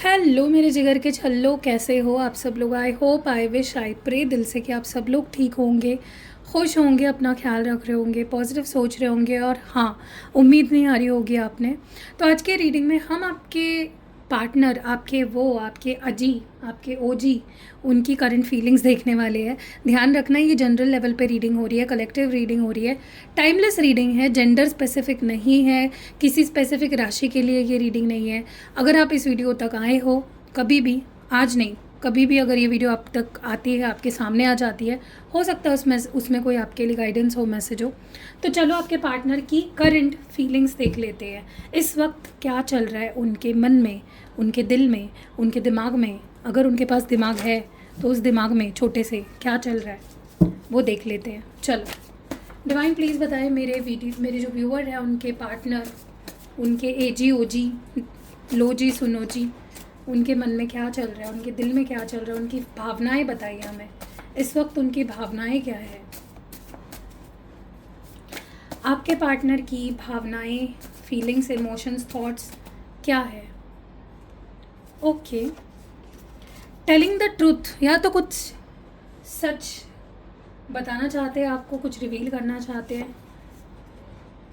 Hello मेरे जिगर के छल्लो, कैसे हो आप सब लोग। I hope, I wish, I pray दिल से कि आप सब लोग ठीक होंगे, खुश होंगे, अपना ख्याल रख रहे होंगे, पॉजिटिव सोच रहे होंगे और हाँ, उम्मीद नहीं आ रही होगी आपने। तो आज के रीडिंग में हम आपके पार्टनर, आपके अजी, आपके ओजी, उनकी करंट फीलिंग्स देखने वाले हैं। ध्यान रखना, ये जनरल लेवल पे रीडिंग हो रही है, कलेक्टिव रीडिंग हो रही है, टाइमलेस रीडिंग है, जेंडर स्पेसिफिक नहीं है, किसी स्पेसिफिक राशि के लिए ये रीडिंग नहीं है। अगर आप इस वीडियो तक आए हो कभी भी, आज नहीं कभी भी, अगर ये वीडियो आप तक आती है, आपके सामने आ जाती है, हो सकता है उसमें कोई आपके लिए गाइडेंस हो, मैसेज हो। तो चलो आपके पार्टनर की करंट फीलिंग्स देख लेते हैं। इस वक्त क्या चल रहा है उनके मन में, उनके दिल में, उनके दिमाग में। अगर उनके पास दिमाग है तो उस दिमाग में छोटे से क्या चल रहा है वो देख लेते हैं। चलो डिवाइन प्लीज़ बताएं मेरे जो व्यूअर हैं, उनके पार्टनर, उनके एजी ओजी, लो जी सुनो जी, उनके मन में क्या चल रहा है, उनके दिल में क्या चल रहा है, उनकी भावनाएं बताइए हमें। इस वक्त उनकी भावनाएं क्या है, आपके पार्टनर की भावनाएं, फीलिंग्स, इमोशंस, थॉट्स क्या है। ओके, टेलिंग द ट्रूथ, या तो कुछ सच बताना चाहते हैं, आपको कुछ रिवील करना चाहते हैं।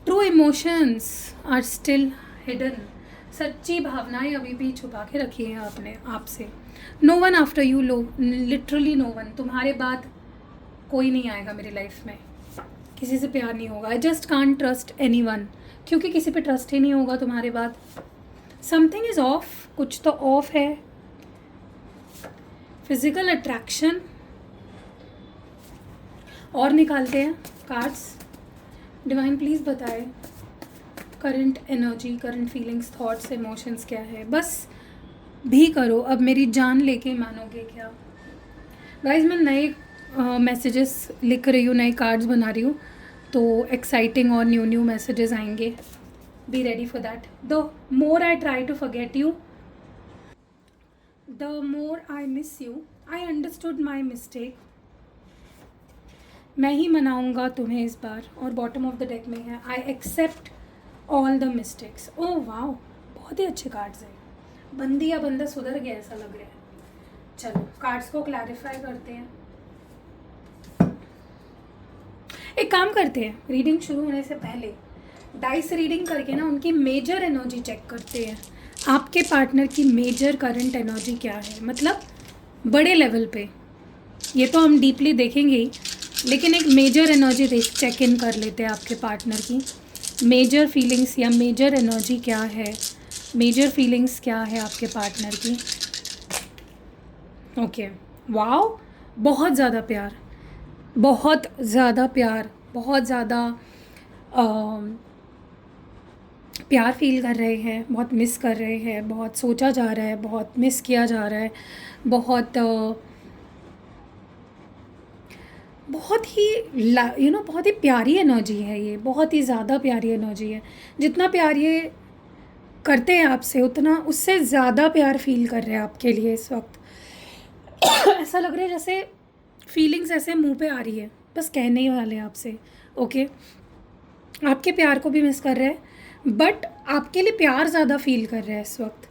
True emotions are still hidden, सच्ची भावनाएं अभी भी छुपा के रखी हैं आपने आपसे। No one after you, literally no one, तुम्हारे बाद कोई नहीं आएगा मेरी लाइफ में, किसी से प्यार नहीं होगा। I just can't trust any one, क्योंकि किसी पे ट्रस्ट ही नहीं होगा तुम्हारे बाद। समथिंग इज़ ऑफ, कुछ तो ऑफ है। फिजिकल अट्रैक्शन, और निकालते हैं कार्ड्स। डिवाइन प्लीज़ बताए current energy, current feelings, thoughts, emotions क्या है। बस भी करो, अब मेरी जान लेके मानोगे क्या। गाइज मैं नए मैसेजेस लिख रही हूँ, नए कार्ड्स बना रही हूँ, तो एक्साइटिंग और न्यू मैसेजेस आएंगे। Be ready for that. The more I try to forget you, the more I miss you, I understood my mistake, मैं ही मनाऊंगा तुम्हें इस बार। और बॉटम ऑफ द डेक में है I accept all the mistakes. Oh wow, बहुत ही अच्छे कार्ड्स हैं। बंदी या बंदा सुधर गया ऐसा लग रहा है। चलो कार्ड्स को क्लैरिफाई करते हैं। एक काम करते हैं, रीडिंग शुरू होने से पहले डाइस रीडिंग करके ना उनकी मेजर एनर्जी चेक करते हैं। आपके पार्टनर की मेजर करंट एनर्जी क्या है, मतलब बड़े लेवल पे। ये तो हम डीपली देखेंगे ही, लेकिन एक मेजर एनर्जी चेक इन कर लेते हैं आपके पार्टनर की। मेजर फीलिंग्स या मेजर एनर्जी क्या है, मेजर फीलिंग्स क्या है आपके पार्टनर की। ओके, वाओ, बहुत ज़्यादा प्यार, बहुत ज़्यादा प्यार, बहुत ज़्यादा प्यार फील कर रहे हैं, बहुत मिस कर रहे हैं, बहुत सोचा जा रहा है, बहुत मिस किया जा रहा है, बहुत बहुत ही बहुत ही प्यारी एनर्जी है ये, बहुत ही ज़्यादा प्यारी एनर्जी है। जितना प्यार ये करते हैं आपसे, उतना उससे ज़्यादा प्यार फील कर रहे हैं आपके लिए इस वक्त। ऐसा लग रहा है जैसे फीलिंग्स ऐसे मुंह पे आ रही है, बस कहने ही वाले आपसे। ओके, आपके प्यार को भी मिस कर रहे हैं, बट आपके लिए प्यार ज़्यादा फील कर रहे हैं इस वक्त।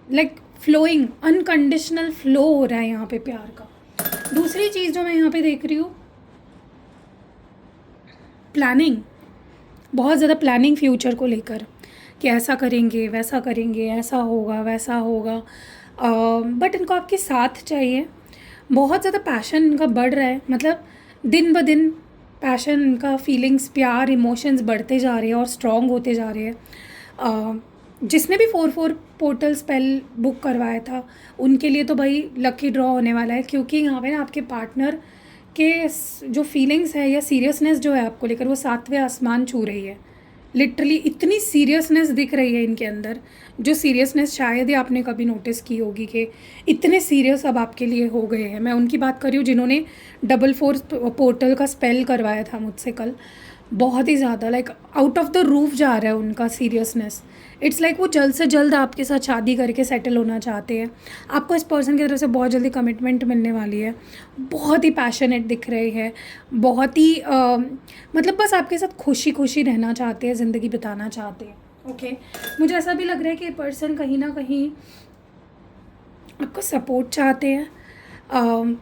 लाइक फ्लोइंग, अनकंडीशनल फ्लो हो रहा है यहाँ पे प्यार का। दूसरी चीज़ जो मैं यहाँ पे देख रही हूँ, प्लानिंग, बहुत ज़्यादा प्लानिंग फ्यूचर को लेकर, कि ऐसा करेंगे, वैसा करेंगे, ऐसा होगा, वैसा होगा। बट इनको आपके साथ चाहिए। बहुत ज़्यादा पैशन इनका बढ़ रहा है, मतलब दिन ब दिन पैशन इनका, फीलिंग्स, प्यार, इमोशंस बढ़ते जा रहे हैं और स्ट्रॉन्ग होते जा रहे हैं। जिसने भी 4-4 पोर्टल स्पेल बुक करवाया था, उनके लिए तो भाई लकी ड्रॉ होने वाला है, क्योंकि यहाँ पे ना आपके पार्टनर के जो फीलिंग्स है या सीरियसनेस जो है आपको लेकर, वो 7वें आसमान छू रही है। लिटरली इतनी सीरियसनेस दिख रही है इनके अंदर, जो सीरियसनेस शायद ही आपने कभी नोटिस की होगी, कि इतने सीरियस अब आपके लिए हो गए हैं। मैं उनकी बात कर रही हूँ जिन्होंने 4 पोर्टल का स्पेल करवाया था मुझसे कल। बहुत ही ज़्यादा like out of the roof जा रहा है उनका सीरियसनेस। इट्स लाइक वो जल्द से जल्द आपके साथ शादी करके सेटल होना चाहते हैं। आपको इस पर्सन की तरफ से बहुत जल्दी कमिटमेंट मिलने वाली है। बहुत ही पैशनेट दिख रहे हैं, बहुत ही मतलब बस आपके साथ खुशी खुशी रहना चाहते हैं, ज़िंदगी बिताना चाहते हैं। ओके, मुझे ऐसा भी लग रहा है कि पर्सन कहीं ना कहीं आपका सपोर्ट चाहते हैं।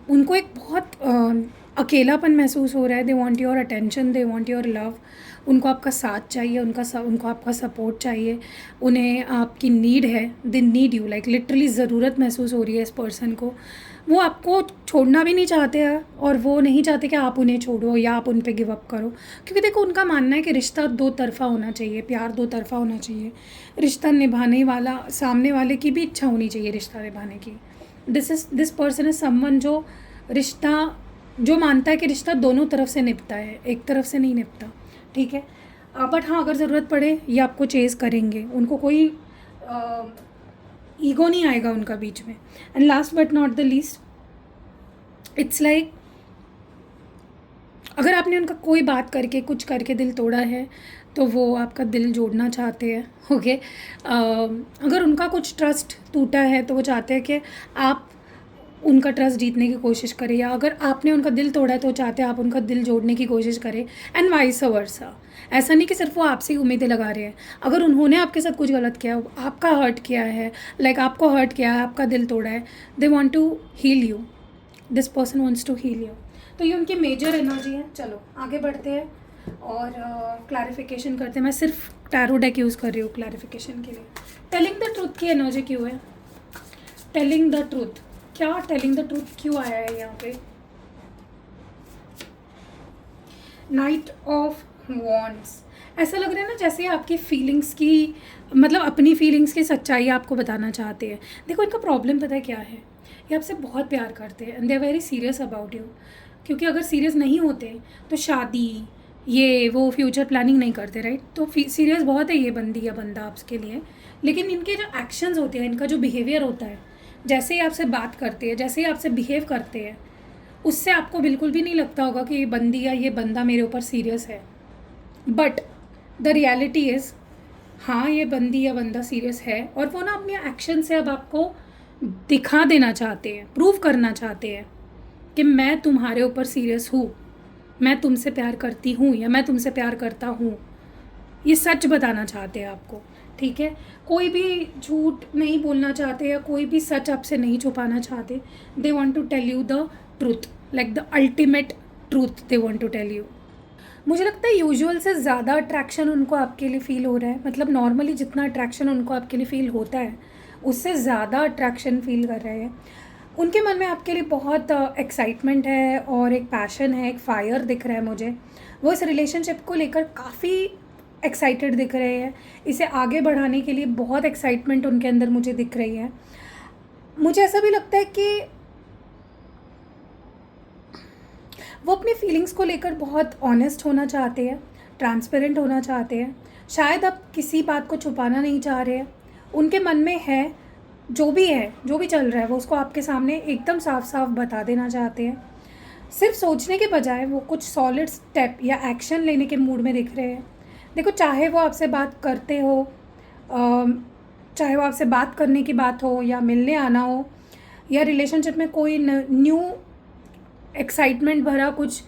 उनको एक बहुत अकेलापन महसूस हो रहा है। They want your attention, they want your love. उनको आपका साथ चाहिए, उनको आपका सपोर्ट चाहिए। उन्हें आपकी नीड है, they need you, like literally ज़रूरत महसूस हो रही है इस पर्सन को। वो आपको छोड़ना भी नहीं चाहते हैं और वो नहीं चाहते कि आप उन्हें छोड़ो या आप उन पे गिव अप करो, क्योंकि देखो उनका मानना है कि रिश्ता दो तरफ़ा होना चाहिए, प्यार दो तरफ़ा होना चाहिए। रिश्ता निभाने वाला सामने वाले की भी इच्छा होनी चाहिए रिश्ता निभाने की। दिस पर्सन इज़ समवन जो मानता है कि रिश्ता दोनों तरफ से निपटा है, एक तरफ से नहीं निपटा, ठीक है। बट हाँ, अगर ज़रूरत पड़े ये आपको चेज़ करेंगे। उनको कोई ईगो नहीं आएगा उनका बीच में। And last but not the least, it's like अगर आपने उनका कोई बात करके कुछ करके दिल तोड़ा है तो वो आपका दिल जोड़ना चाहते हैं, ओके। अगर उनका कुछ ट्रस्ट टूटा है तो वो चाहते हैं कि आप उनका ट्रस्ट जीतने की कोशिश करें, या अगर आपने उनका दिल तोड़ा है तो वो चाहते हैं आप उनका दिल जोड़ने की कोशिश करें, एंड वाइस वर्सा। ऐसा नहीं कि सिर्फ वो आपसे ही उम्मीदें लगा रहे हैं। अगर उन्होंने आपके साथ कुछ गलत किया, आपका हर्ट किया है, लाइक आपको हर्ट किया है, आपका दिल तोड़ा है, they want to heal you, this person wants to heal you. तो ये उनकी मेजर एनर्जी है। चलो आगे बढ़ते हैं और क्लैरिफिकेशन करते हैं। मैं सिर्फ टैरो डेक यूज़ कर रही हूँ क्लैरिफिकेशन के लिए। टेलिंग द ट्रूथ की एनर्जी क्यों है? टेलिंग द ट्रूथ, क्या टेलिंग द ट्रूथ क्यों आया है यहाँ पे? Night of wands. ऐसा लग रहा है ना जैसे आपकी फीलिंग्स की, मतलब अपनी फीलिंग्स की सच्चाई आपको बताना चाहते हैं। देखो इनका प्रॉब्लम पता है क्या है? ये आपसे बहुत प्यार करते हैं and they are very serious about you. क्योंकि अगर सीरियस नहीं होते तो शादी ये वो फ्यूचर प्लानिंग नहीं करते, राइट? तो सीरियस बहुत है ये बंदी या बंदा आपके लिए। लेकिन इनके जो एक्शंस होते हैं, इनका जो बिहेवियर होता है, जैसे ही आपसे बात करते हैं, जैसे ही आपसे बिहेव करते हैं, उससे आपको बिल्कुल भी नहीं लगता होगा कि ये बंदी या ये बंदा मेरे ऊपर सीरियस है। बट द रियलिटी इज़, हाँ ये बंदी या बंदा सीरियस है, और वो ना अपने एक्शन से अब आपको दिखा देना चाहते हैं, प्रूव करना चाहते हैं कि मैं तुम्हारे ऊपर सीरियस हूँ, मैं तुमसे प्यार करती हूँ या मैं तुमसे प्यार करता हूँ। ये सच बताना चाहते हैं आपको, ठीक है। कोई भी झूठ नहीं बोलना चाहते या कोई भी सच आपसे नहीं छुपाना चाहते। They want to tell you the truth, like the ultimate truth they want to tell you. मुझे लगता है यूजुअल से ज़्यादा अट्रैक्शन उनको आपके लिए फ़ील हो रहा है। मतलब नॉर्मली जितना अट्रैक्शन उनको आपके लिए फ़ील होता है उससे ज़्यादा अट्रैक्शन फ़ील कर रहे हैं। उनके मन में आपके लिए बहुत एक्साइटमेंट है और एक पैशन है, एक फायर दिख रहा है मुझे। वो इस रिलेशनशिप को लेकर काफ़ी एक्साइटेड दिख रहे हैं, इसे आगे बढ़ाने के लिए बहुत एक्साइटमेंट उनके अंदर मुझे दिख रही है। मुझे ऐसा भी लगता है कि वो अपनी फीलिंग्स को लेकर बहुत ऑनेस्ट होना चाहते हैं, ट्रांसपेरेंट होना चाहते हैं। शायद अब किसी बात को छुपाना नहीं चाह रहे हैं। उनके मन में है, जो भी है, जो भी चल रहा है, वो उसको आपके सामने एकदम साफ साफ बता देना चाहते हैं। सिर्फ सोचने के बजाय वो कुछ सॉलिड स्टेप या एक्शन लेने के मूड में दिख रहे हैं। देखो, चाहे वो आपसे बात करते हो, चाहे वो आपसे बात करने की बात हो या मिलने आना हो, या रिलेशनशिप में कोई न्यू एक्साइटमेंट भरा कुछ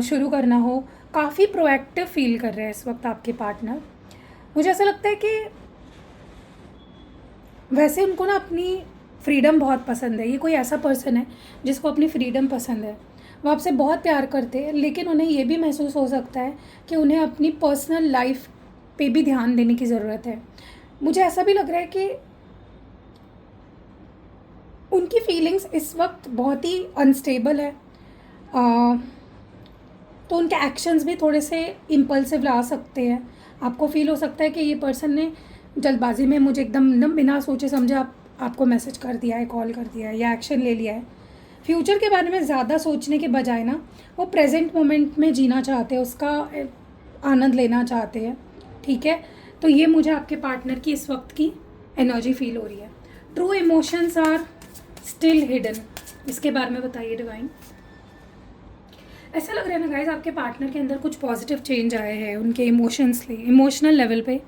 शुरू करना हो, काफ़ी प्रोएक्टिव फील कर रहे हैं इस वक्त आपके पार्टनर। मुझे ऐसा लगता है कि वैसे उनको ना अपनी फ्रीडम बहुत पसंद है। ये कोई ऐसा पर्सन है जिसको अपनी फ्रीडम पसंद है। वो आपसे बहुत प्यार करते हैं, लेकिन उन्हें ये भी महसूस हो सकता है कि उन्हें अपनी पर्सनल लाइफ पे भी ध्यान देने की ज़रूरत है। मुझे ऐसा भी लग रहा है कि उनकी फीलिंग्स इस वक्त बहुत ही अनस्टेबल है। तो उनके एक्शंस भी थोड़े से इम्पल्सिव ला सकते हैं। आपको फील हो सकता है कि ये पर्सन ने जल्दबाजी में मुझे एकदम बिना सोचे समझे आपको मैसेज कर दिया है, कॉल कर दिया है या एक्शन ले लिया है। फ्यूचर के बारे में ज़्यादा सोचने के बजाय ना वो प्रेजेंट मोमेंट में जीना चाहते हैं, उसका आनंद लेना चाहते हैं, ठीक है। तो ये मुझे आपके पार्टनर की इस वक्त की एनर्जी फील हो रही है। True emotions are still hidden, इसके बारे में बताइए डिवाइन। ऐसा लग रहा है ना गाइस, आपके पार्टनर के अंदर कुछ पॉजिटिव चेंज आए हैं। उनके इमोशनल लेवल पे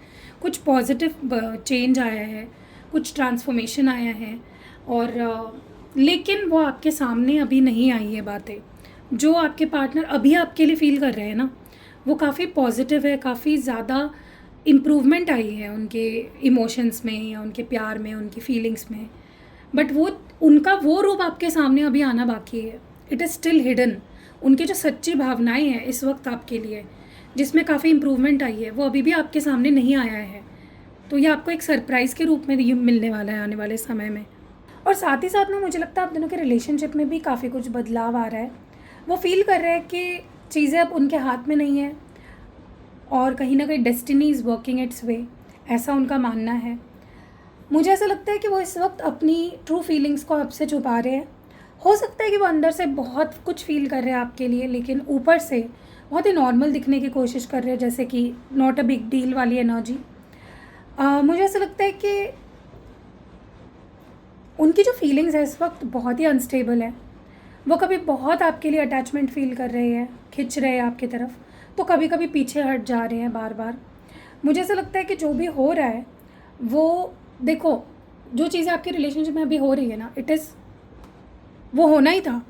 कुछ पॉजिटिव चेंज आया है, कुछ ट्रांसफॉर्मेशन आया है, और लेकिन वो आपके सामने अभी नहीं आई है बातें। जो आपके पार्टनर अभी आपके लिए फ़ील कर रहे हैं ना, वो काफ़ी पॉजिटिव है, काफ़ी ज़्यादा इम्प्रूवमेंट आई है उनके इमोशंस में या उनके प्यार में, उनकी फीलिंग्स में। बट वो उनका वो रूप आपके सामने अभी आना बाकी है। It is still hidden. उनकी जो सच्ची भावनाएं हैं इस वक्त आपके लिए, जिसमें काफ़ी इम्प्रूवमेंट आई है, वो अभी भी आपके सामने नहीं आया है। तो ये आपको एक सरप्राइज़ के रूप में ये मिलने वाला है आने वाले समय में। और साथ ही साथ ना मुझे लगता है आप दोनों के रिलेशनशिप में भी काफ़ी कुछ बदलाव आ रहा है। वो फील कर रहे हैं कि चीज़ें अब उनके हाथ में नहीं है और कहीं ना कहीं डेस्टिनी इज़ वर्किंग इट्स वे, ऐसा उनका मानना है। मुझे ऐसा लगता है कि वो इस वक्त अपनी ट्रू फीलिंग्स को आपसे छुपा रहे हैं। हो सकता है कि वो अंदर से बहुत कुछ फील कर रहे हैं आपके लिए, लेकिन ऊपर से बहुत ही नॉर्मल दिखने की कोशिश कर रहे हैं, जैसे कि नॉट अ बिग डील वाली एनर्जी। मुझे ऐसा लगता है कि उनकी जो फीलिंग्स है इस वक्त बहुत ही अनस्टेबल है। वो कभी बहुत आपके लिए अटैचमेंट फील कर रहे हैं, खिंच रहे हैं आपकी तरफ, तो कभी कभी पीछे हट जा रहे हैं बार बार। मुझे ऐसा लगता है कि जो भी हो रहा है वो, देखो, जो चीज़ें आपके रिलेशनशिप में अभी हो रही है ना, इट इज़, वो होना ही था,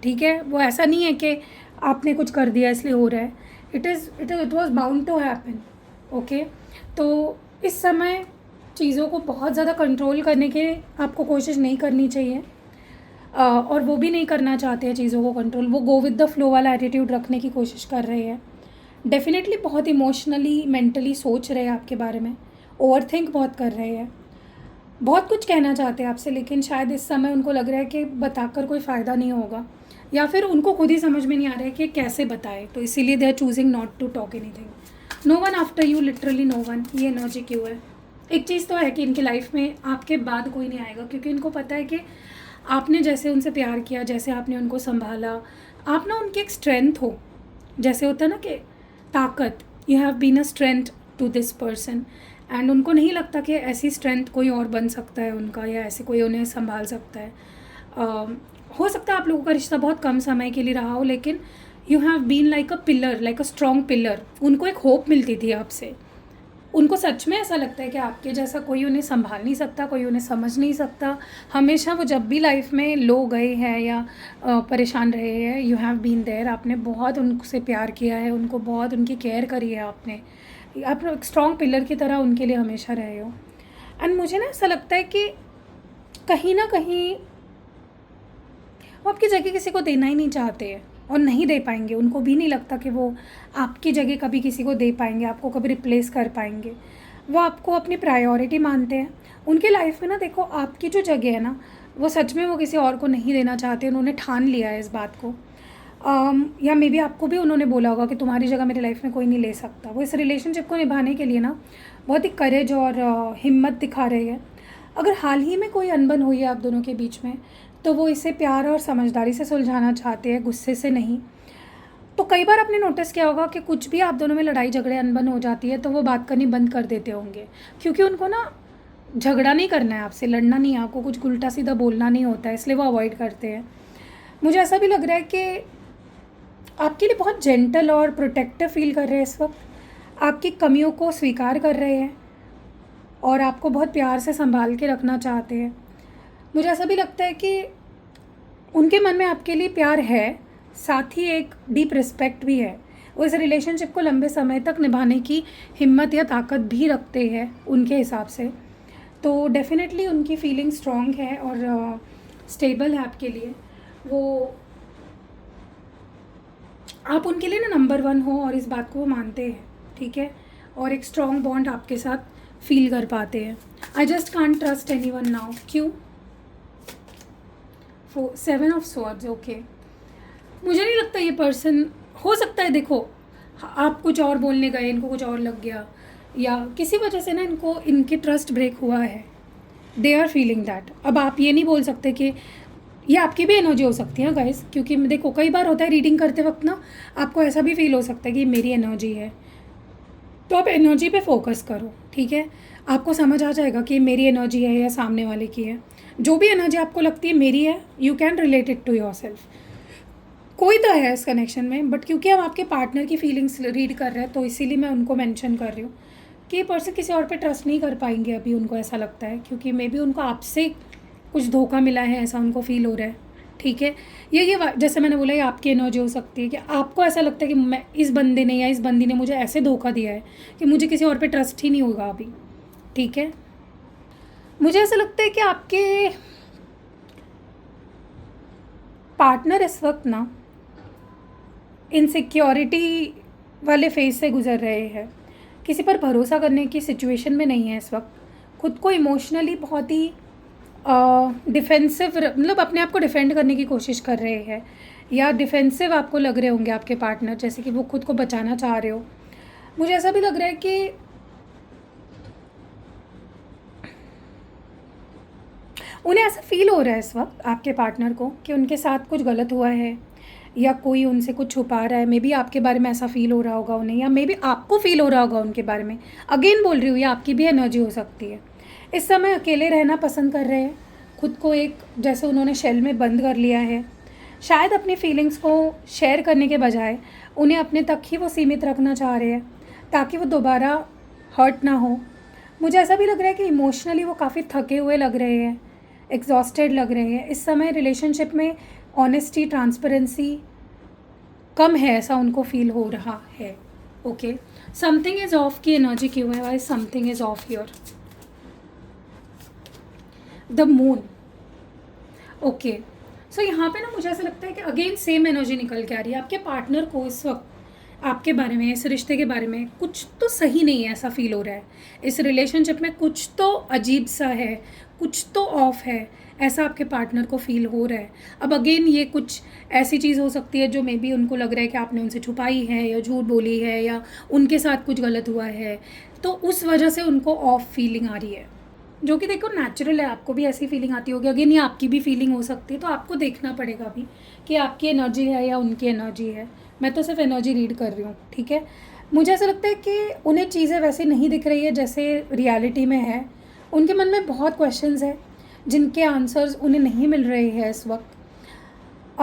ठीक है। वो ऐसा नहीं है कि आपने कुछ कर दिया इसलिए हो रहा है। It was bound to happen, okay. तो इस समय चीज़ों को बहुत ज़्यादा कंट्रोल करने की आपको कोशिश नहीं करनी चाहिए, और वो भी नहीं करना चाहते हैं चीज़ों को कंट्रोल। वो गो विद द फ्लो वाला एटीट्यूड रखने की कोशिश कर रहे हैं। डेफिनेटली बहुत इमोशनली मेंटली सोच रहे हैं आपके बारे में, ओवरथिंक बहुत कर रहे हैं, बहुत कुछ कहना चाहते हैं आपसे, लेकिन शायद इस समय उनको लग रहा है कि बताकर कोई फ़ायदा नहीं होगा, या फिर उनको खुद ही समझ में नहीं आ रहा है कि कैसे बताए, तो इसीलिए they are choosing not to talk anything. No one after you, literally no one. ये एनर्जी क्यों है? एक चीज़ तो है कि इनकी लाइफ में आपके बाद कोई नहीं आएगा, क्योंकि इनको पता है कि आपने जैसे उनसे प्यार किया, जैसे आपने उनको संभाला, आप ना उनकी एक स्ट्रेंथ हो। जैसे होता है ना कि ताकत, you have been a strength to this person, and उनको नहीं लगता कि ऐसी स्ट्रेंथ कोई और बन सकता है उनका, या ऐसे कोई उन्हें संभाल सकता है। हो सकता है आप लोगों का रिश्ता बहुत कम समय के लिए रहा हो, लेकिन you have been like a pillar, like a strong pillar. उनको एक होप मिलती थी आपसे। उनको सच में ऐसा लगता है कि आपके जैसा कोई उन्हें संभाल नहीं सकता, कोई उन्हें समझ नहीं सकता। हमेशा वो जब भी लाइफ में लो गए हैं या परेशान रहे हैं, यू हैव बीन देयर। आपने बहुत उनसे प्यार किया है, उनको बहुत उनकी केयर करी है आपने। आप एक स्ट्रॉन्ग पिलर की तरह उनके लिए हमेशा रहे हो। एंड मुझे ना ऐसा लगता है कि कहीं ना कहीं वो आपकी जगह किसी को देना ही नहीं चाहते हैं, और नहीं दे पाएंगे। उनको भी नहीं लगता कि वो आपकी जगह कभी किसी को दे पाएंगे, आपको कभी रिप्लेस कर पाएंगे। वो आपको अपनी प्रायोरिटी मानते हैं। उनके लाइफ में ना, देखो, आपकी जो जगह है ना, वो सच में वो किसी और को नहीं देना चाहते। उन्होंने ठान लिया है इस बात को। या मे बी आपको भी उन्होंने बोला होगा कि तुम्हारी जगह मेरी लाइफ में कोई नहीं ले सकता। वो इस रिलेशनशिप को निभाने के लिए ना बहुत ही करेज और हिम्मत दिखा रहे हैं। अगर हाल ही में कोई अनबन हुई है आप दोनों के बीच में, तो वो इसे प्यार और समझदारी से सुलझाना चाहते हैं, गुस्से से नहीं। तो कई बार आपने नोटिस किया होगा कि कुछ भी आप दोनों में लड़ाई झगड़े अनबन हो जाती है तो वो बात करनी बंद कर देते होंगे, क्योंकि उनको ना झगड़ा नहीं करना है आपसे, लड़ना नहीं है आपको, कुछ उल्टा सीधा बोलना नहीं होता है, इसलिए वो अवॉइड करते हैं। मुझे ऐसा भी लग रहा है कि आपके लिए बहुत जेंटल और प्रोटेक्टिव फील कर रहे हैं इस वक्त। आपकी कमियों को स्वीकार कर रहे हैं और आपको बहुत प्यार से संभाल के रखना चाहते हैं। मुझे ऐसा भी लगता है कि उनके मन में आपके लिए प्यार है, साथ ही एक डीप रिस्पेक्ट भी है। वो इस रिलेशनशिप को लंबे समय तक निभाने की हिम्मत या ताकत भी रखते हैं उनके हिसाब से। तो डेफिनेटली उनकी फीलिंग स्ट्रॉन्ग है और स्टेबल है आपके लिए। वो, आप उनके लिए ना नंबर 1 हो, और इस बात को वो मानते हैं, ठीक है। और एक स्ट्रॉन्ग बॉन्ड आपके साथ फील कर पाते हैं। I just can't trust any one now. क्यों? 7 ऑफ स्वॉर्ड्स, ओके। मुझे नहीं लगता ये पर्सन, हो सकता है, देखो, आप कुछ और बोलने गए, इनको कुछ और लग गया, या किसी वजह से ना इनको, इनके ट्रस्ट ब्रेक हुआ है। They are feeling that. अब आप ये नहीं बोल सकते कि ये आपकी भी एनर्जी हो सकती है गाइस, क्योंकि देखो कई बार होता है रीडिंग करते वक्त ना आपको ऐसा भी फील हो सकता है कि मेरी एनर्जी है, तो आप एनर्जी पे फोकस करो, ठीक है। आपको समझ आ जाएगा कि मेरी एनर्जी है या सामने वाले की है। जो भी एनर्जी आपको लगती है मेरी है, you can relate it to yourself. कोई तो है इस कनेक्शन में, बट क्योंकि हम आपके पार्टनर की फीलिंग्स रीड कर रहे हैं, तो इसीलिए मैं उनको मेंशन कर रही हूँ कि ये पर्सन किसी और पे ट्रस्ट नहीं कर पाएंगे अभी, उनको ऐसा लगता है, क्योंकि मे बी उनको आपसे कुछ धोखा मिला है, ऐसा उनको फील हो रहा है, ठीक है। ये जैसे मैंने बोला, ये आपकी एनर्जी हो सकती है कि आपको ऐसा लगता है कि मैं, इस बंदे ने या इस बंदी ने मुझे ऐसे धोखा दिया है कि मुझे किसी और पे ट्रस्ट ही नहीं होगा अभी, ठीक है। मुझे ऐसा लगता है कि आपके पार्टनर इस वक्त ना इनसिक्योरिटी वाले फेज से गुजर रहे हैं, किसी पर भरोसा करने की सिचुएशन में नहीं है इस वक्त, खुद को इमोशनली बहुत ही डिफेंसिव, मतलब अपने आप को डिफेंड करने की कोशिश कर रहे हैं, या डिफेंसिव आपको लग रहे होंगे आपके पार्टनर, जैसे कि वो खुद को बचाना चाह रहे हो। मुझे ऐसा भी लग रहा है कि उन्हें ऐसा फील हो रहा है इस वक्त आपके पार्टनर को कि उनके साथ कुछ गलत हुआ है, या कोई उनसे कुछ छुपा रहा है। मे बी आपके बारे में ऐसा फील हो रहा होगा उन्हें, या मे बी आपको फील हो रहा होगा उनके बारे में। अगेन बोल रही हूँ, ये आपकी भी एनर्जी हो सकती है। इस समय अकेले रहना पसंद कर रहे हैं, खुद को एक जैसे उन्होंने शेल में बंद कर लिया है। शायद अपनी फीलिंग्स को शेयर करने के बजाय उन्हें अपने तक ही वो सीमित रखना चाह रहे हैं, ताकि वो दोबारा हर्ट ना हो। मुझे ऐसा भी लग रहा है कि इमोशनली वो काफ़ी थके हुए लग रहे हैं, एग्जॉस्टेड लग रहे हैं। इस समय रिलेशनशिप में ऑनेस्टी, ट्रांसपेरेंसी कम है, ऐसा उनको फील हो रहा है। ओके, समथिंग इज ऑफ की एनर्जी क्यों है? Why something is off here? The moon. Okay, so यहाँ पे ना मुझे ऐसा लगता है कि अगेन सेम एनर्जी निकल के आ रही है। आपके पार्टनर को इस वक्त आपके बारे में, इस रिश्ते के बारे में कुछ तो सही नहीं है, ऐसा फील हो रहा है। इस रिलेशनशिप में कुछ तो अजीब सा है, कुछ तो ऑफ है, ऐसा आपके पार्टनर को फील हो रहा है। अब अगेन ये कुछ ऐसी चीज़ हो सकती है जो मे बी उनको लग रहा है कि आपने उनसे छुपाई है, या झूठ बोली है, या उनके साथ कुछ गलत हुआ है, तो उस वजह से उनको ऑफ फीलिंग आ रही है, जो कि देखो नेचुरल है। आपको भी ऐसी फीलिंग आती होगी, अगेन ये आपकी भी फीलिंग हो सकती है। तो आपको देखना पड़ेगा अभी कि आपकी एनर्जी है या उनकी एनर्जी है। मैं तो सिर्फ एनर्जी रीड कर रही हूँ, ठीक है। मुझे ऐसा लगता है कि उन्हें चीज़ें वैसे नहीं दिख रही है जैसे रियलिटी में है। उनके मन में बहुत क्वेश्चंस है जिनके आंसर्स उन्हें नहीं मिल रहे हैं इस वक्त।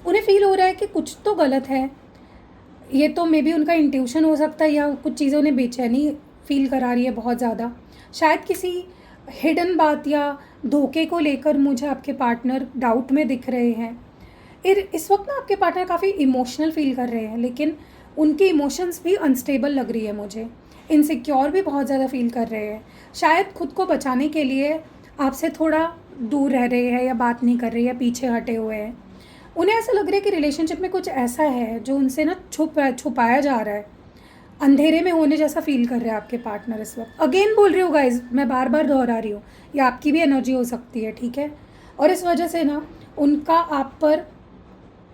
उन्हें फील हो रहा है कि कुछ तो गलत है। ये तो मे बी उनका इंट्यूशन हो सकता है, या कुछ चीज़ें उन्हें बेचैनी फील करा रही है बहुत ज़्यादा। शायद किसी हिडन बात या धोखे को लेकर मुझे आपके पार्टनर डाउट में दिख रहे हैं। इस वक्त ना आपके पार्टनर काफ़ी इमोशनल फील कर रहे हैं, लेकिन उनकी इमोशंस भी अनस्टेबल लग रही है मुझे। इनसिक्योर भी बहुत ज़्यादा फील कर रहे हैं। शायद खुद को बचाने के लिए आपसे थोड़ा दूर रह रहे हैं, या बात नहीं कर रही है, पीछे हटे हुए हैं। उन्हें ऐसा लग रहा है कि रिलेशनशिप में कुछ ऐसा है जो उनसे ना छुपाया जा रहा है, अंधेरे में होने जैसा फील कर रहे हैं आपके पार्टनर इस वक्त। अगेन बोल रही हूँ गाइज, मैं बार बार दोहरा रही हूँ, ये आपकी भी एनर्जी हो सकती है, ठीक है। और इस वजह से ना उनका आप पर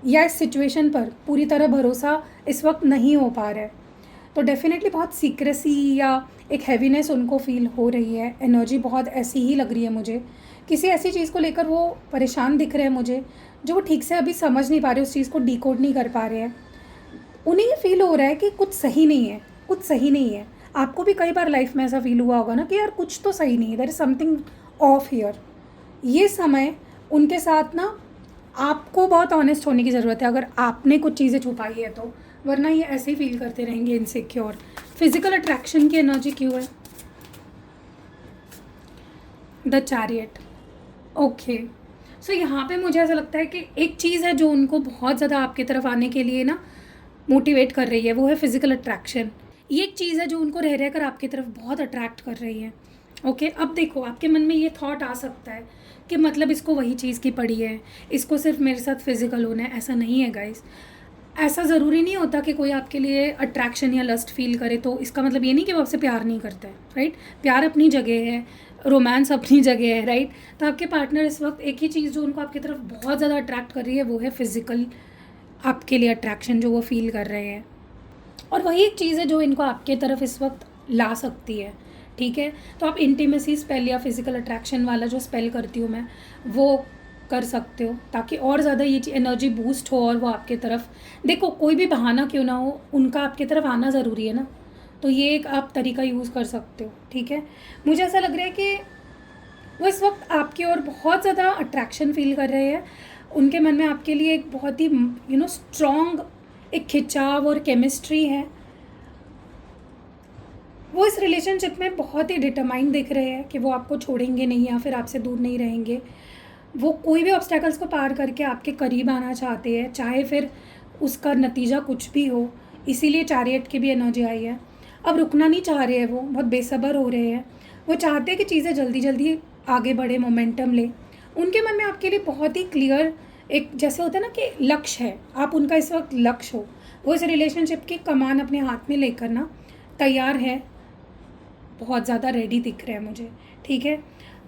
या इस सिचुएशन पर पूरी तरह भरोसा इस वक्त नहीं हो पा रहा है। तो डेफिनेटली बहुत सीक्रेसी या एक हैवीनेस उनको फील हो रही है। एनर्जी बहुत ऐसी ही लग रही है मुझे, किसी ऐसी चीज़ को लेकर वो परेशान दिख रहे हैं मुझे, जो वो ठीक से अभी समझ नहीं पा रहे, उस चीज़ को डिकोड नहीं कर पा रहे हैं। उन्हें ये फील हो रहा है कि कुछ सही नहीं है, कुछ सही नहीं है। आपको भी कई बार लाइफ में ऐसा फील हुआ होगा ना कि यार कुछ तो सही नहीं है, there is something off here. ये समय उनके साथ ना आपको बहुत ऑनेस्ट होने की ज़रूरत है, अगर आपने कुछ चीज़ें छुपाई है तो, वरना ये ऐसे ही फील करते रहेंगे इनसिक्योर। फिजिकल अट्रैक्शन की एनर्जी क्यों है? The chariot. ओके, सो यहाँ पे मुझे ऐसा लगता है कि एक चीज़ है जो उनको बहुत ज़्यादा आपकी तरफ आने के लिए ना मोटिवेट कर रही है, वो है फिजिकल अट्रैक्शन। ये एक चीज़ है जो उनको रह रहकर आपकी तरफ बहुत अट्रैक्ट कर रही है। ओके, अब देखो आपके मन में ये थॉट आ सकता है कि मतलब इसको वही चीज़ की पड़ी है, इसको सिर्फ मेरे साथ फिजिकल होना है। ऐसा नहीं है गाइस, ऐसा ज़रूरी नहीं होता कि कोई आपके लिए अट्रैक्शन या लस्ट फील करे तो इसका मतलब ये नहीं कि वो आपसे प्यार नहीं करता है, राइट। प्यार अपनी जगह है, रोमांस अपनी जगह है, राइट। तो आपके पार्टनर इस वक्त एक ही चीज़ जो उनको आपकी तरफ बहुत ज़्यादा अट्रैक्ट कर रही है, वो है फिजिकल आपके लिए अट्रैक्शन जो वो फील कर रहे हैं। और वही एक चीज़ है जो इनको आपके तरफ इस वक्त ला सकती है, ठीक है। तो आप इंटीमेसी स्पेल या फिजिकल अट्रैक्शन वाला जो स्पेल करती हूँ मैं, वो कर सकते हो, ताकि और ज़्यादा ये एनर्जी बूस्ट हो और वो आपके तरफ, देखो कोई भी बहाना क्यों ना हो, उनका आपके तरफ आना ज़रूरी है ना। तो ये एक आप तरीका यूज़ कर सकते हो, ठीक है। मुझे ऐसा लग रहा है कि वो इस वक्त आपकी ओर बहुत ज़्यादा अट्रैक्शन फील कर रहे हैं। उनके मन में आपके लिए एक बहुत ही स्ट्रॉन्ग एक खिंचाव और केमिस्ट्री है। वो इस रिलेशनशिप में बहुत ही डिटरमाइंड दिख रहे हैं कि वो आपको छोड़ेंगे नहीं या फिर आपसे दूर नहीं रहेंगे। वो कोई भी ऑब्स्टैकल्स को पार करके आपके करीब आना चाहते हैं, चाहे फिर उसका नतीजा कुछ भी हो। इसीलिए चैरियट की भी एनर्जी आई है। अब रुकना नहीं चाह रहे हैं, वो बहुत बेसब्र हो रहे हैं। वो चाहते हैं कि चीज़ें जल्दी जल्दी आगे बढ़े, मोमेंटम ले। उनके मन में आपके लिए बहुत ही क्लियर एक जैसे होता है ना कि लक्ष्य है, आप उनका इस वक्त लक्ष्य हो, वो इस रिलेशनशिप की कमान अपने हाथ में लेकर ना तैयार है, बहुत ज़्यादा रेडी दिख रहे हैं मुझे, ठीक है।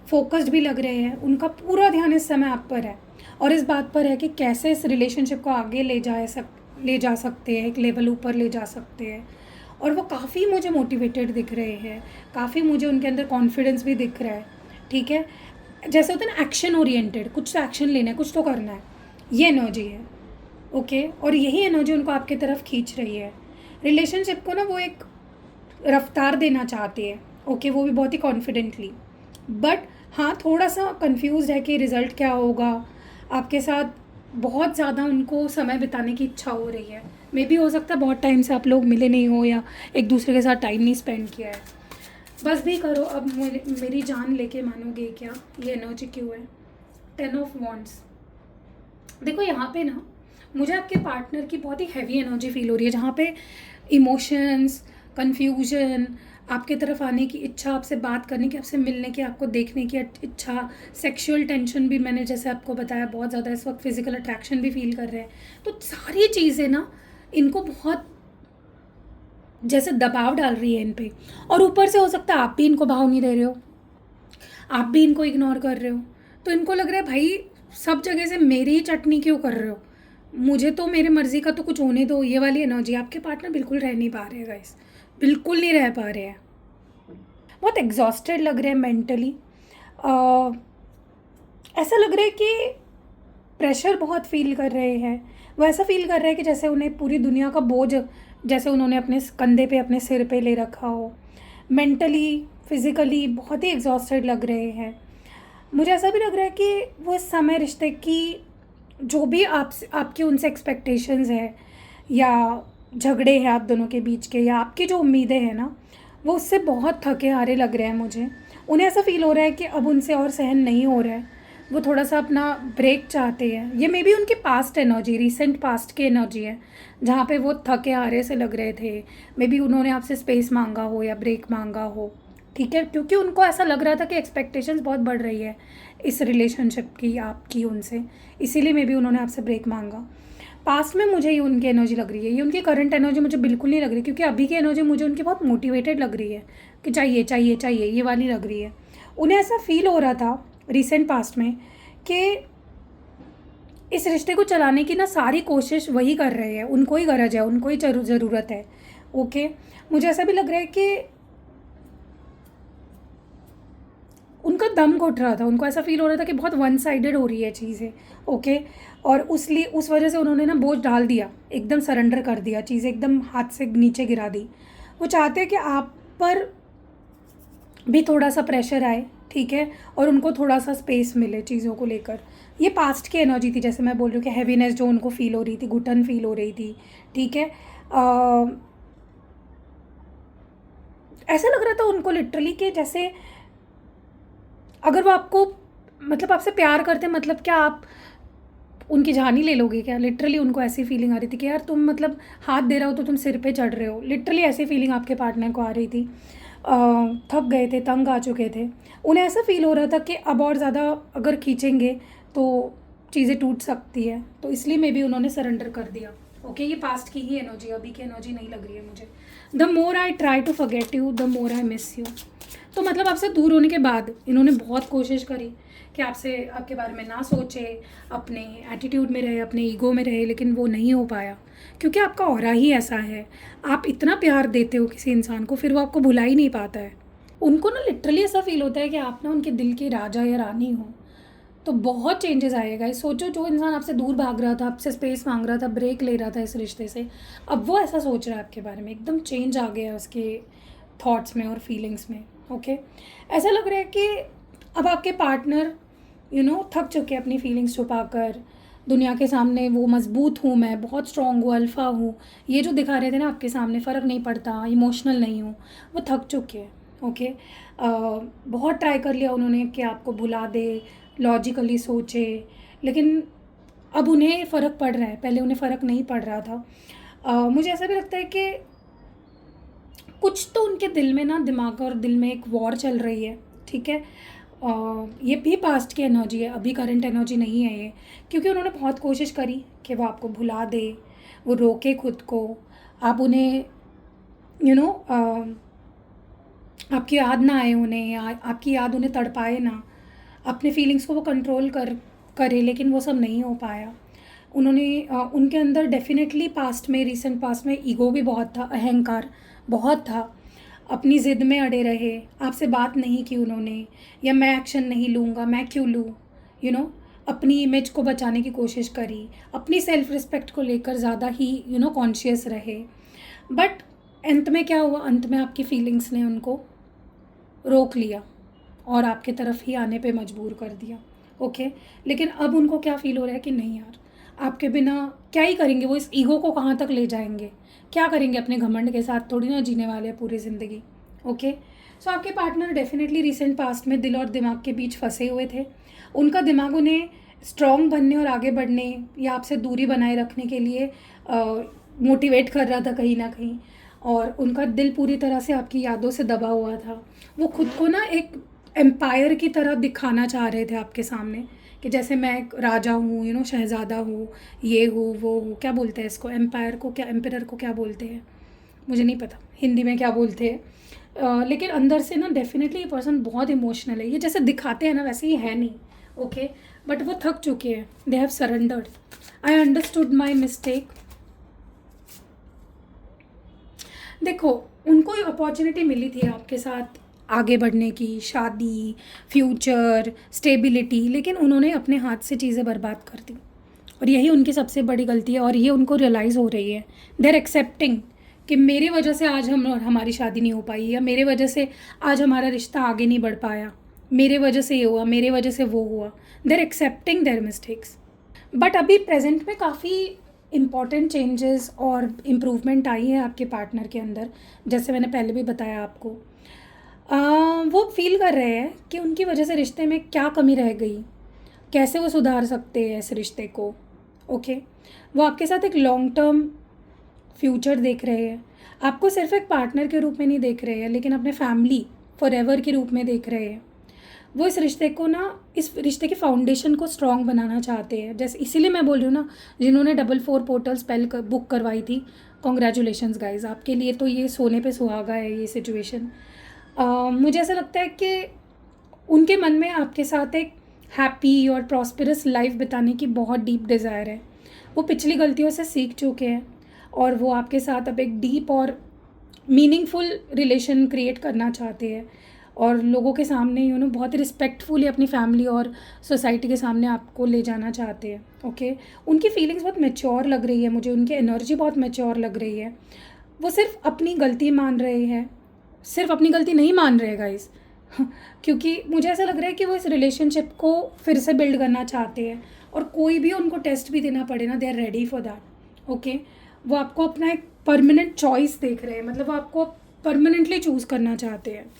फोकस्ड भी लग रहे हैं, उनका पूरा ध्यान इस समय आप पर है और इस बात पर है कि कैसे इस रिलेशनशिप को आगे ले जा सकते हैं, एक लेवल ऊपर ले जा सकते हैं। और वो काफ़ी मुझे मोटिवेटेड दिख रहे हैं, काफ़ी मुझे उनके अंदर कॉन्फिडेंस भी दिख रहा है, ठीक है। जैसे होता है ना एक्शन ओरिएंटेड, कुछ तो एक्शन लेना है, कुछ तो करना है, ये एनर्जी है, ओके। और यही एनर्जी उनको आपकी तरफ खींच रही है। रिलेशनशिप को ना वो एक रफ्तार देना चाहती है, ओके, वो भी बहुत ही कॉन्फिडेंटली। बट हाँ, थोड़ा सा कंफ्यूज है कि रिज़ल्ट क्या होगा आपके साथ। बहुत ज़्यादा उनको समय बिताने की इच्छा हो रही है, मे बी हो सकता है बहुत टाइम से आप लोग मिले नहीं हो या एक दूसरे के साथ टाइम नहीं स्पेंड किया है। बस भी करो अब, मेरी जान लेके मानोगे क्या, ये एनर्जी क्यों है। 10 ऑफ वॉन्ड्स, देखो यहाँ पे ना मुझे आपके पार्टनर की बहुत ही हैवी एनर्जी फील हो रही है, जहाँ पे इमोशंस, कन्फ्यूजन, आपके तरफ आने की इच्छा, आपसे बात करने की, आपसे मिलने की, आपको देखने की इच्छा, सेक्सुअल टेंशन भी, मैंने जैसे आपको बताया बहुत ज़्यादा इस वक्त फिजिकल अट्रैक्शन भी फील कर रहे हैं। तो सारी चीज़ें ना इनको बहुत जैसे दबाव डाल रही है इन पे। और ऊपर से हो सकता है आप भी इनको भाव नहीं दे रहे हो, आप भी इनको इग्नोर कर रहे हो। तो इनको लग रहा है भाई सब जगह से मेरी ही चटनी क्यों कर रहे हो, मुझे तो मेरी मर्ज़ी का तो कुछ होने दो। ये वाली एनर्जी आपके पार्टनर बिल्कुल रह नहीं पा रहे हैं गाइस, बिल्कुल नहीं रह पा रहे हैं, बहुत एग्जॉस्टेड लग रहे हैं मेंटली। ऐसा लग रहा है कि प्रेशर बहुत फील कर रहे हैं। वो ऐसा फील कर रहे हैं कि जैसे उन्हें पूरी दुनिया का बोझ जैसे उन्होंने अपने कंधे पे, अपने सिर पे ले रखा हो। मेंटली, फिज़िकली बहुत ही एग्जॉस्टेड लग रहे हैं। मुझे ऐसा भी लग रहा है कि वो इस समय रिश्ते की जो भी आपकी उनसे एक्सपेक्टेशंस है या झगड़े हैं आप दोनों के बीच के, या आपकी जो उम्मीदें हैं ना, वो उससे बहुत थके हारे लग रहे हैं मुझे। उन्हें ऐसा फील हो रहा है कि अब उनसे और सहन नहीं हो रहा है, वो थोड़ा सा अपना ब्रेक चाहते हैं। ये मे बी उनकी पास्ट एनर्जी, रिसेंट पास्ट की एनर्जी है, जहाँ पे वो थके हारे से लग रहे थे। मे बी उन्होंने आपसे स्पेस मांगा हो या ब्रेक मांगा हो, ठीक है, क्योंकि उनको ऐसा लग रहा था कि एक्सपेक्टेशंस बहुत बढ़ रही है इस रिलेशनशिप की आपकी उनसे, इसीलिए मे बी उन्होंने आपसे ब्रेक मांगा। पास्ट में मुझे ये उनकी एनर्जी लग रही है, ये उनकी करंट एनर्जी मुझे बिल्कुल नहीं लग रही, क्योंकि अभी की एनर्जी मुझे उनकी बहुत मोटिवेटेड लग रही है कि चाहिए चाहिए चाहिए, ये वाली लग रही है। उन्हें ऐसा फील हो रहा था रिसेंट पास्ट में कि इस रिश्ते को चलाने की ना सारी कोशिश वही कर रहे हैं, उनको ही गरज है, उनको ही ज़रूरत है, ओके। मुझे ऐसा भी लग रहा है कि उनका दम घुट रहा था, उनको ऐसा फील हो रहा था कि बहुत वन साइडेड हो रही है चीज़ें, ओके। और उस वजह से उन्होंने ना बोझ डाल दिया, एकदम सरेंडर कर दिया, चीज़ें एकदम हाथ से नीचे गिरा दी। वो चाहते हैं कि आप पर भी थोड़ा सा प्रेशर आए, ठीक है, और उनको थोड़ा सा स्पेस मिले चीज़ों को लेकर। ये पास्ट की एनर्जी थी, जैसे मैं बोल रही हूँ कि हैवीनेस जो उनको फील हो रही थी, घुटन फील हो रही थी, ठीक है। ऐसा लग रहा था उनको लिटरली कि जैसे अगर वो आपको मतलब आपसे प्यार करते, मतलब क्या आप उनकी जान ही ले लोगे क्या, लिटरली उनको ऐसी फीलिंग आ रही थी कि यार तुम मतलब हाथ दे रहे हो तो तुम सिर पे चढ़ रहे हो, लिटरली ऐसी फीलिंग आपके पार्टनर को आ रही थी। थक गए थे, तंग आ चुके थे, उन्हें ऐसा फील हो रहा था कि अब और ज़्यादा अगर खींचेंगे तो चीज़ें टूट सकती है, तो इसलिए मे बी उन्होंने सरेंडर कर दिया, ओके। ये पास्ट की ही एनर्जी, अभी की एनर्जी नहीं लग रही है मुझे। The more I try to forget you the more I miss you. तो मतलब आपसे दूर होने के बाद इन्होंने बहुत कोशिश करी कि आपसे, आपके बारे में ना सोचे, अपने एटीट्यूड में रहे, अपने ईगो में रहे, लेकिन वो नहीं हो पाया, क्योंकि आपका ऑरा ही ऐसा है। आप इतना प्यार देते हो किसी इंसान को, फिर वो आपको भुला ही नहीं पाता है। उनको ना लिटरली ऐसा फील होता है कि आप ना उनके दिल के राजा या रानी हो। तो बहुत चेंजेस आएगा। सोचो, जो इंसान आपसे दूर भाग रहा था, आपसे स्पेस मांग रहा था, ब्रेक ले रहा था इस रिश्ते से, अब वो ऐसा सोच रहा है आपके बारे में, एकदम चेंज आ गया है उसके थॉट्स में और फीलिंग्स में, ओके। ऐसा लग रहा है कि अब आपके पार्टनर थक चुके हैं अपनी फीलिंग्स छुपाकर। दुनिया के सामने वो मजबूत हूँ, मैं बहुत स्ट्रॉन्ग हूँ, अल्फ़ा हूँ, ये जो दिखा रहे थे ना आपके सामने, फ़र्क नहीं पड़ता, इमोशनल नहीं हूँ, वो थक चुके हैं, ओके। बहुत ट्राई कर लिया उन्होंने कि आपको भुला दे, लॉजिकली सोचे, लेकिन अब उन्हें फ़र्क पड़ रहा है, पहले उन्हें फ़र्क नहीं पड़ रहा था। मुझे ऐसा भी लगता है कि कुछ तो उनके दिल में ना, दिमाग और दिल में एक वॉर चल रही है, ठीक है। ये भी पास्ट की एनर्जी है, अभी करंट एनर्जी नहीं है ये, क्योंकि उन्होंने बहुत कोशिश करी कि वो आपको भुला दे, वो रोके खुद को, आप उन्हें आपकी याद ना आए उन्हें, या आपकी याद उन्हें तड़पाए ना, अपने फीलिंग्स को वो कंट्रोल करे, लेकिन वो सब नहीं हो पाया। उनके अंदर डेफिनेटली पास्ट में, रिसेंट पास्ट में ईगो भी बहुत था, अहंकार बहुत था, अपनी ज़िद में अड़े रहे, आपसे बात नहीं की उन्होंने, या मैं एक्शन नहीं लूँगा, मैं क्यों लूँ, अपनी इमेज को बचाने की कोशिश करी, अपनी सेल्फ रिस्पेक्ट को लेकर ज़्यादा ही कॉन्शियस रहे। बट अंत में क्या हुआ, अंत में आपकी फीलिंग्स ने उनको रोक लिया और आपके तरफ ही आने पे मजबूर कर दिया। ओके, लेकिन अब उनको क्या फ़ील हो रहा है कि नहीं यार, आपके बिना क्या ही करेंगे, वो इस ईगो को कहाँ तक ले जाएंगे, क्या करेंगे अपने घमंड के साथ, थोड़ी ना जीने वाले हैं पूरी ज़िंदगी। ओके, सो आपके पार्टनर डेफिनेटली रिसेंट पास्ट में दिल और दिमाग के बीच फंसे हुए थे। उनका दिमाग उन्हें स्ट्रॉन्ग बनने और आगे बढ़ने या आपसे दूरी बनाए रखने के लिए मोटिवेट कर रहा था कहीं ना कहीं, और उनका दिल पूरी तरह से आपकी यादों से दबा हुआ था। वो खुद को ना एक एम्पायर की तरह दिखाना चाह रहे थे आपके सामने, कि जैसे मैं एक राजा हूँ, शहज़ादा हूँ, ये हूँ वो हूँ, क्या बोलते हैं इसको, एम्पायर को क्या, एम्परर को क्या बोलते हैं, मुझे नहीं पता हिंदी में क्या बोलते हैं। लेकिन अंदर से ना डेफिनेटली ये पर्सन बहुत इमोशनल है, ये जैसे दिखाते हैं ना वैसे ही है नहीं। ओके, बट वो थक चुके हैं, they have surrendered, I understood my mistake. देखो, उनको अपॉर्चुनिटी मिली थी आपके साथ आगे बढ़ने की, शादी, फ्यूचर, स्टेबिलिटी, लेकिन उन्होंने अपने हाथ से चीज़ें बर्बाद कर दी, और यही उनकी सबसे बड़ी गलती है, और ये उनको रियलाइज़ हो रही है। दे आर एक्सेप्टिंग कि मेरी वजह से आज हमारी शादी नहीं हो पाई, या मेरे वजह से आज हमारा रिश्ता आगे नहीं बढ़ पाया, मेरे वजह से ये हुआ, मेरे वजह से वो हुआ। They are accepting their mistakes. But अभी प्रेजेंट में काफ़ी इम्पॉर्टेंट चेंजेस और इम्प्रूवमेंट आई है आपके पार्टनर के अंदर, जैसे मैंने पहले भी बताया आपको। वो फील कर रहे हैं कि उनकी वजह से रिश्ते में क्या कमी रह गई, कैसे वो सुधार सकते हैं इस रिश्ते को। ओके, वो आपके साथ एक लॉन्ग टर्म फ्यूचर देख रहे हैं, आपको सिर्फ एक पार्टनर के रूप में नहीं देख रहे हैं, लेकिन अपने फैमिली फॉरएवर के रूप में देख रहे हैं। वो इस रिश्ते को ना, इस रिश्ते की फाउंडेशन को स्ट्रॉन्ग बनाना चाहते हैं। जैसे इसीलिए मैं बोल रही हूँ ना, जिन्होंने 4 पोर्टल स्पेल बुक करवाई थी, कॉन्ग्रेचुलेशंस गाइज, आपके लिए तो ये सोने पे सुहागा है ये सिचुएशन। मुझे ऐसा लगता है कि उनके मन में आपके साथ एक हैप्पी और प्रॉस्पेरस लाइफ बिताने की बहुत डीप डिज़ायर है। वो पिछली गलतियों से सीख चुके हैं, और वो आपके साथ अब एक डीप और मीनिंगफुल रिलेशन क्रिएट करना चाहते हैं, और लोगों के सामने बहुत ही रिस्पेक्टफुली अपनी फैमिली और सोसाइटी के सामने आपको ले जाना चाहते हैं। ओके, उनकी फीलिंग्स बहुत मैच्योर लग रही है मुझे, उनकी एनर्जी बहुत मैच्योर लग रही है। वो सिर्फ अपनी गलती मान रहे हैं, सिर्फ अपनी गलती नहीं मान रहे गाइस क्योंकि मुझे ऐसा लग रहा है कि वो इस रिलेशनशिप को फिर से बिल्ड करना चाहते हैं, और कोई भी उनको टेस्ट भी देना पड़े ना, they are ready for that. Okay, वो आपको अपना एक परमानेंट चॉइस देख रहे हैं, मतलब वो आपको परमानेंटली चूज़ करना चाहते हैं।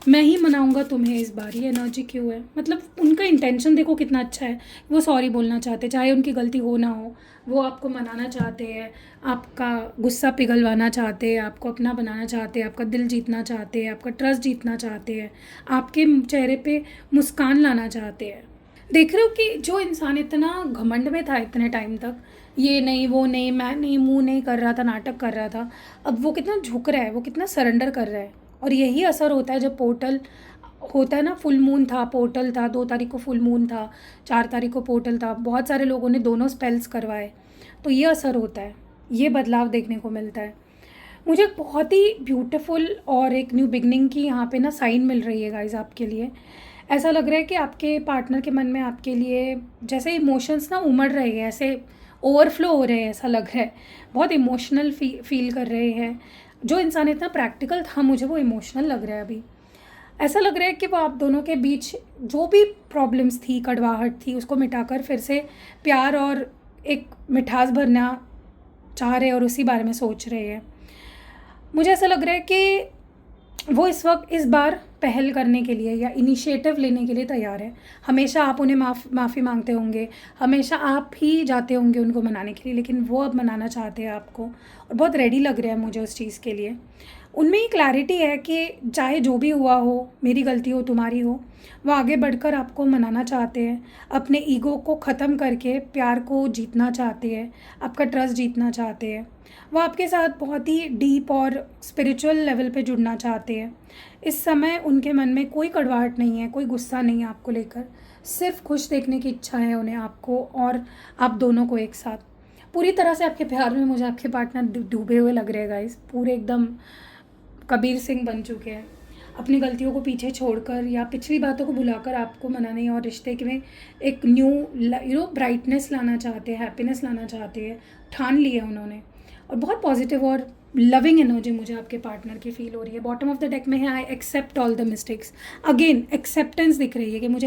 मैं ही मनाऊंगा तुम्हें इस बार, ये एनर्जी क्यों है, मतलब उनका इंटेंशन देखो कितना अच्छा है। वो सॉरी बोलना चाहते हैं, चाहे उनकी गलती हो ना हो, वो आपको मनाना चाहते हैं, आपका गुस्सा पिघलवाना चाहते हैं, आपको अपना बनाना चाहते हैं, आपका दिल जीतना चाहते हैं, आपका ट्रस्ट जीतना चाहते हैं, आपके चेहरे पे मुस्कान लाना चाहते हैं। देख रहे हो कि जो इंसान इतना घमंड में था इतने टाइम तक, ये नहीं वो नहीं, मैं नहीं, मुंह नहीं कर रहा था, नाटक कर रहा था, अब वो कितना झुक रहा है, वो कितना सरेंडर कर रहा है। और यही असर होता है जब पोर्टल होता है ना, फुल मून था, पोर्टल था, 2 तारीख को फुल मून था, 4 तारीख को पोर्टल था, बहुत सारे लोगों ने दोनों स्पेल्स करवाए, तो ये असर होता है, ये बदलाव देखने को मिलता है। मुझे बहुत ही ब्यूटीफुल और एक न्यू बिगनिंग की यहाँ पे ना साइन मिल रही है गाइज आपके लिए। ऐसा लग रहा है कि आपके पार्टनर के मन में आपके लिए जैसे इमोशंस ना उमड़ रहे हैं, ऐसे ओवरफ्लो हो रहे हैं, ऐसा लग रहा है, बहुत इमोशनल फील कर रहे हैं। जो इंसान इतना प्रैक्टिकल था, मुझे वो इमोशनल लग रहा है अभी। ऐसा लग रहा है कि वो आप दोनों के बीच जो भी प्रॉब्लम्स थी, कड़वाहट थी, उसको मिटाकर फिर से प्यार और एक मिठास भरना चाह रहे हैं, और उसी बारे में सोच रहे हैं। मुझे ऐसा लग रहा है कि वो इस वक्त इस बार पहल करने के लिए या इनिशिएटिव लेने के लिए तैयार है। हमेशा आप उन्हें माफ़ी मांगते होंगे, हमेशा आप ही जाते होंगे उनको मनाने के लिए, लेकिन वो अब मनाना चाहते हैं आपको, और बहुत रेडी लग रहा है मुझे उस चीज़ के लिए। उनमें ये क्लैरिटी है कि चाहे जो भी हुआ हो, मेरी गलती हो तुम्हारी हो, वो आगे बढ़कर आपको मनाना चाहते हैं, अपने ईगो को ख़त्म करके प्यार को जीतना चाहते हैं, आपका ट्रस्ट जीतना चाहते हैं। वो आपके साथ बहुत ही डीप और स्पिरिचुअल लेवल पे जुड़ना चाहते हैं। इस समय उनके मन में कोई कड़वाहट नहीं है, कोई गुस्सा नहीं है आपको लेकर, सिर्फ खुश देखने की इच्छा है उन्हें आपको और आप दोनों को एक साथ। पूरी तरह से आपके प्यार में मुझे आपके पार्टनर डूबे हुए लग रहे हैं गाइस, पूरे एकदम कबीर सिंह बन चुके हैं। अपनी गलतियों को पीछे छोड़कर या पिछली बातों को भुलाकर आपको मनाने और रिश्ते में एक न्यू ब्राइटनेस लाना चाहते हैं, हैप्पीनेस लाना चाहते हैं, ठान लिया उन्होंने। और बहुत पॉजिटिव और लविंग एनर्जी मुझे आपके पार्टनर की फील हो रही है। बॉटम ऑफ द डेक में है I accept all the mistakes. Again acceptance दिख रही है कि मैं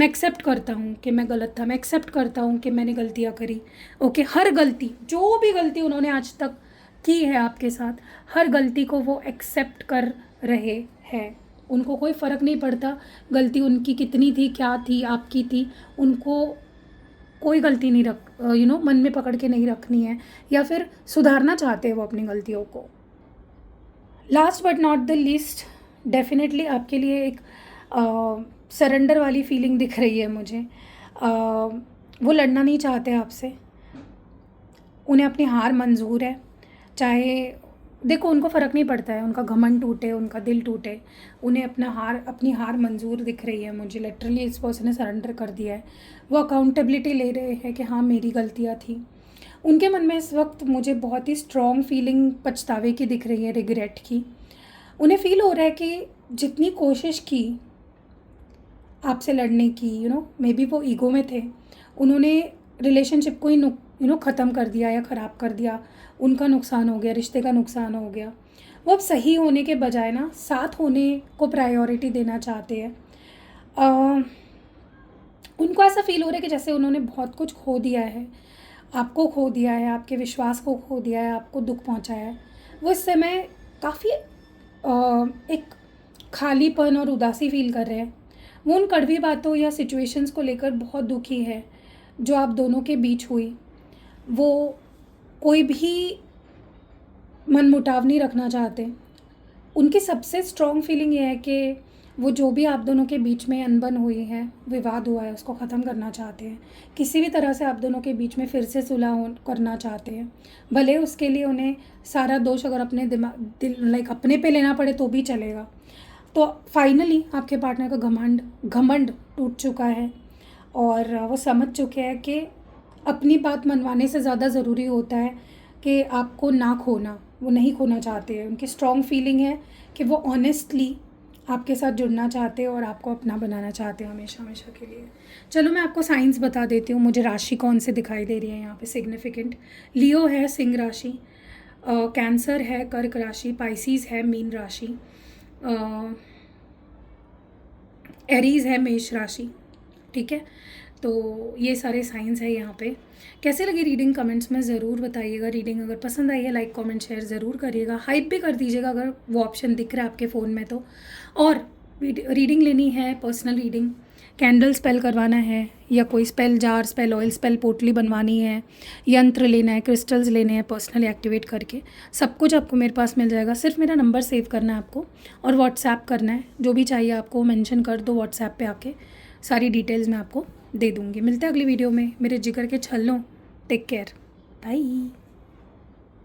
एक्सेप्ट करता हूँ कि मैं गलत था, मैं एक्सेप्ट करता हूँ कि मैंने गलतियाँ करी। ओके, हर गलती, जो भी गलती उन्होंने आज तक की है आपके साथ, हर गलती को वो एक्सेप्ट कर रहे हैं। उनको कोई फ़र्क नहीं पड़ता गलती उनकी कितनी थी, क्या थी, आपकी थी, उनको कोई गलती नहीं मन में पकड़ के नहीं रखनी है, या फिर सुधारना चाहते हैं वो अपनी गलतियों को। Last but not the least, definitely आपके लिए एक सरेंडर वाली फीलिंग दिख रही है मुझे। वो लड़ना नहीं चाहते आपसे, उन्हें अपनी हार मंजूर है। चाहे देखो, उनको फ़र्क नहीं पड़ता है, उनका घमंड टूटे, उनका दिल टूटे, उन्हें अपनी हार मंजूर दिख रही है मुझे। लिटरली इस पर्सन ने सरेंडर कर दिया है। वो अकाउंटेबिलिटी ले रहे हैं कि हाँ मेरी गलतियाँ थी। उनके मन में इस वक्त मुझे बहुत ही स्ट्रॉन्ग फीलिंग पछतावे की दिख रही है, रिग्रेट की। उन्हें फील हो रहा है कि जितनी कोशिश की आपसे लड़ने की, मे बी वो ईगो में थे, उन्होंने रिलेशनशिप को ही ख़त्म कर दिया या ख़राब कर दिया। उनका नुकसान हो गया, रिश्ते का नुकसान हो गया। वो अब सही होने के बजाय ना साथ होने को प्रायोरिटी देना चाहते हैं। उनको ऐसा फील हो रहा है कि जैसे उन्होंने बहुत कुछ खो दिया है, आपको खो दिया है, आपके विश्वास को खो दिया है, आपको दुख पहुंचाया है। वो इस समय काफ़ी एक खालीपन और उदासी फील कर रहे हैं। वो उन कड़वी बातों या सिचुएशंस को लेकर बहुत दुखी है जो आप दोनों के बीच हुई। वो कोई भी मनमुटाव नहीं रखना चाहते। उनकी सबसे स्ट्रॉन्ग फीलिंग ये है कि वो जो भी आप दोनों के बीच में अनबन हुई है, विवाद हुआ है, उसको ख़त्म करना चाहते हैं। किसी भी तरह से आप दोनों के बीच में फिर से सुलह करना चाहते हैं। भले उसके लिए उन्हें सारा दोष अगर अपने अपने पे लेना पड़े तो भी चलेगा। तो फाइनली आपके पार्टनर का घमंड टूट चुका है और वो समझ चुके हैं कि अपनी बात मनवाने से ज़्यादा ज़रूरी होता है कि आपको ना खोना। वो नहीं खोना चाहते हैं। उनकी स्ट्रॉन्ग फीलिंग है कि वो ऑनेस्टली आपके साथ जुड़ना चाहते हैं और आपको अपना बनाना चाहते हैं हमेशा हमेशा के लिए। चलो मैं आपको साइंस बता देती हूँ। मुझे राशि कौन से दिखाई दे रही है यहाँ पे सिग्निफिकेंट। लियो है सिंह राशि, कैंसर है कर्क राशि, पाइसिस है मीन राशि, एरीज़ है मेष राशि। ठीक है, तो ये सारे साइंस है यहाँ पे। कैसे लगी रीडिंग कमेंट्स में ज़रूर बताइएगा। रीडिंग अगर पसंद आई है लाइक कमेंट शेयर ज़रूर करिएगा। हाइप भी कर दीजिएगा अगर वो ऑप्शन दिख रहा है आपके फ़ोन में तो। और रीडिंग लेनी है, पर्सनल रीडिंग, कैंडल स्पेल करवाना है या कोई spell jar, spell oil, spell पोटली बनवानी है, यंत्र लेना है, क्रिस्टल्स लेने हैं पर्सनली एक्टिवेट करके, सब कुछ आपको मेरे पास मिल जाएगा। सिर्फ मेरा नंबर सेव करना है आपको और व्हाट्सएप करना है। जो भी चाहिए आपको मेंशन कर दो व्हाट्सएप पे आके, सारी डिटेल्स मैं आपको दे दूँगी। मिलते हैं अगली वीडियो में। मेरे जिगर के छल्लों, टेक केयर, बाय।